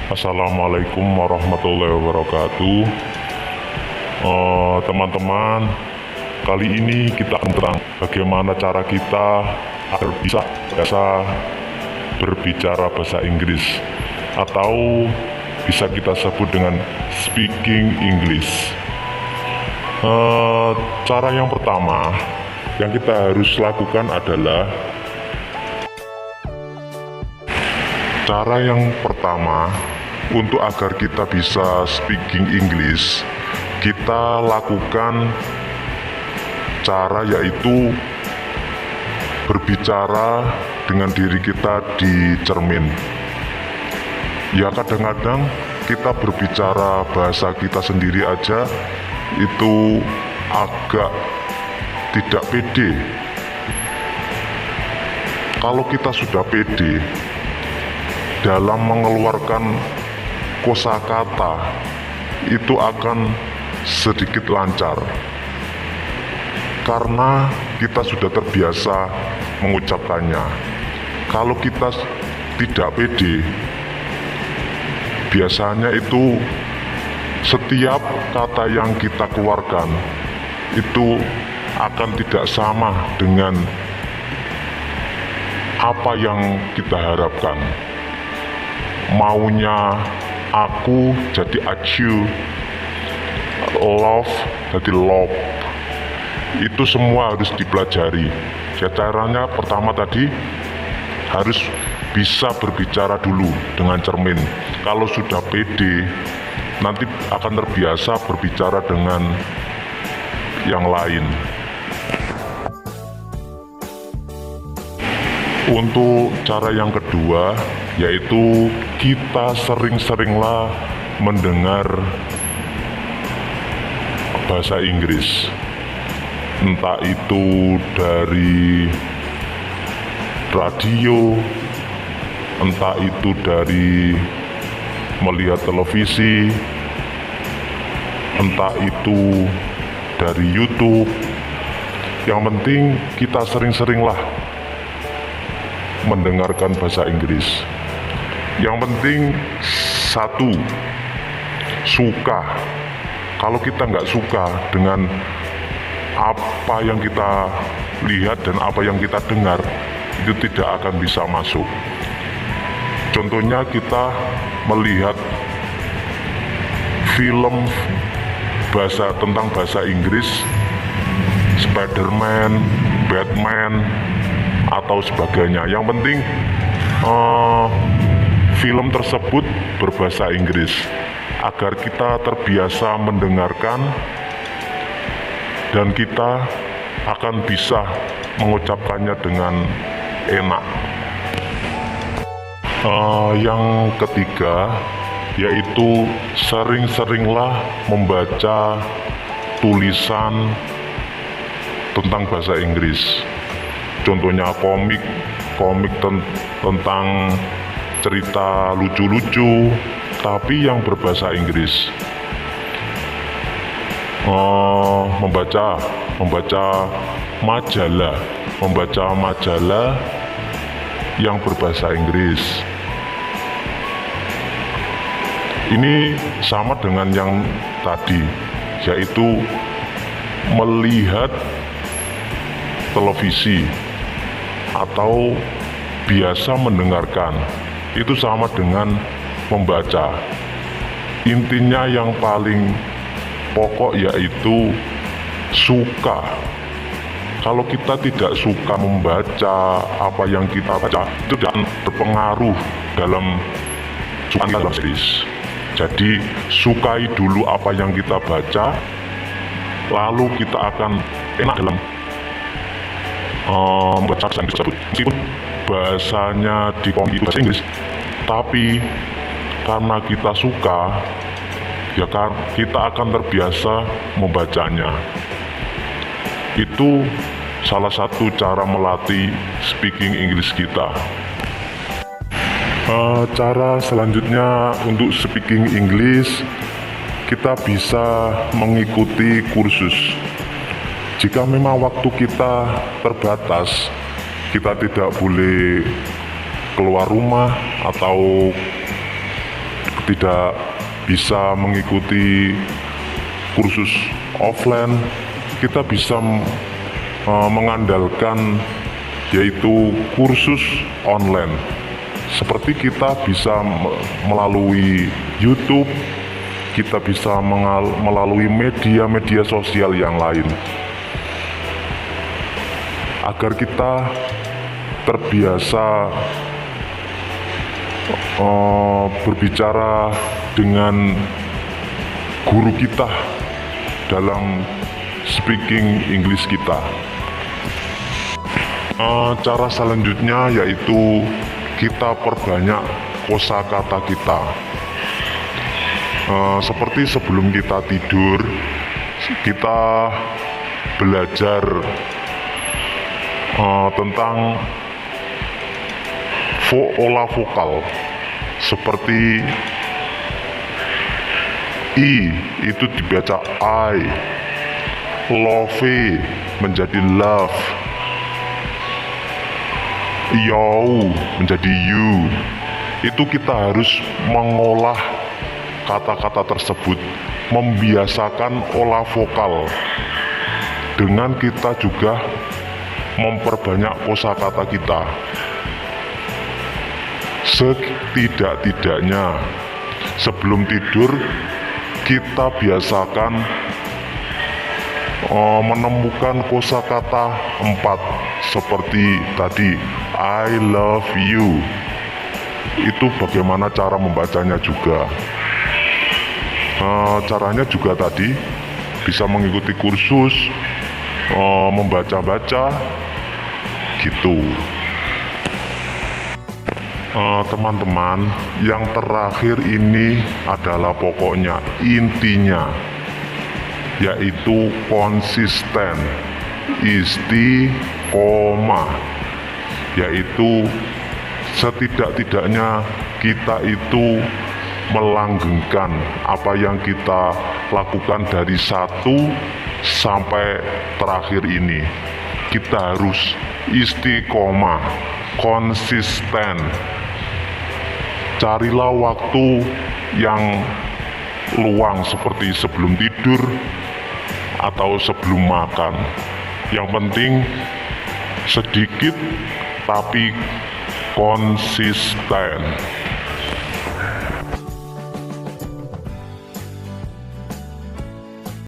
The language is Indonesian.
Assalamualaikum warahmatullahi wabarakatuh. Teman-teman, kali ini kita akan tentang bagaimana cara kita agar bisa berbicara bahasa Inggris atau bisa kita sebut dengan speaking English. Cara yang pertama yang kita harus lakukan adalah untuk agar kita bisa speaking English, kita lakukan cara yaitu berbicara dengan diri kita di cermin. Ya, kadang-kadang kita berbicara bahasa kita sendiri aja itu agak tidak pede. Kalau kita sudah pede dalam mengeluarkan kosakata, itu akan sedikit lancar karena kita sudah terbiasa mengucapkannya. Kalau kita tidak pede, biasanya itu setiap kata yang kita keluarkan itu akan tidak sama dengan apa yang kita harapkan. Maunya aku jadi acu, love jadi love. Itu semua harus dipelajari. Ya, caranya pertama tadi harus bisa berbicara dulu dengan cermin. Kalau sudah pede, nanti akan terbiasa berbicara dengan yang lain. Untuk cara yang kedua, yaitu kita sering-seringlah mendengar bahasa Inggris. Entah itu dari radio, entah itu dari melihat televisi, entah itu dari YouTube. Yang penting kita sering-seringlah mendengarkan bahasa Inggris. Yang penting satu, suka. Kalau kita nggak suka dengan apa yang kita lihat dan apa yang kita dengar, itu tidak akan bisa masuk. Contohnya kita melihat film tentang bahasa Inggris, Spider-Man, Batman, atau sebagainya. Yang penting film tersebut berbahasa Inggris agar kita terbiasa mendengarkan dan kita akan bisa mengucapkannya dengan enak. Yang ketiga yaitu sering-seringlah membaca tulisan tentang bahasa Inggris. Contohnya komik tentang cerita lucu-lucu tapi yang berbahasa Inggris. Membaca majalah yang berbahasa Inggris. Ini sama dengan yang tadi, yaitu melihat televisi atau biasa mendengarkan. Itu sama dengan membaca. Intinya yang paling pokok yaitu suka. Kalau kita tidak suka membaca apa yang kita baca, itu tidak berpengaruh dalam Inggris. Jadi sukai dulu apa yang kita baca, lalu kita akan enak dalam membaca bahasa Inggris tersebut. Meskipun bahasanya di komik bahasa Inggris, tapi karena kita suka, ya kan, kita akan terbiasa membacanya. Itu salah satu cara melatih speaking English kita. Cara selanjutnya untuk speaking English, kita bisa mengikuti kursus. Jika memang waktu kita terbatas, kita tidak boleh keluar rumah atau tidak bisa mengikuti kursus offline, kita bisa mengandalkan yaitu kursus online. Seperti kita bisa melalui YouTube, kita bisa melalui media-media sosial yang lain, agar kita terbiasa berbicara dengan guru kita dalam speaking English kita. Cara selanjutnya yaitu kita perbanyak kosakata kita. Seperti sebelum kita tidur, kita belajar tentang olah vokal, seperti I itu dibaca I, love menjadi love, you menjadi you. Itu kita harus mengolah kata-kata tersebut, membiasakan olah vokal. Dengan kita juga memperbanyak kosakata kita. Setidak-tidaknya sebelum tidur kita biasakan menemukan kosakata 4 seperti tadi I love you. Itu bagaimana cara membacanya juga. Caranya juga tadi bisa mengikuti kursus, membaca-baca gitu. Teman-teman, yang terakhir ini adalah pokoknya intinya, yaitu konsisten, istiqomah, yaitu setidak-tidaknya kita itu melanggengkan apa yang kita lakukan dari 1 sampai terakhir ini. Kita harus istiqomah, konsisten. Carilah waktu yang luang seperti sebelum tidur atau sebelum makan. Yang penting sedikit tapi konsisten.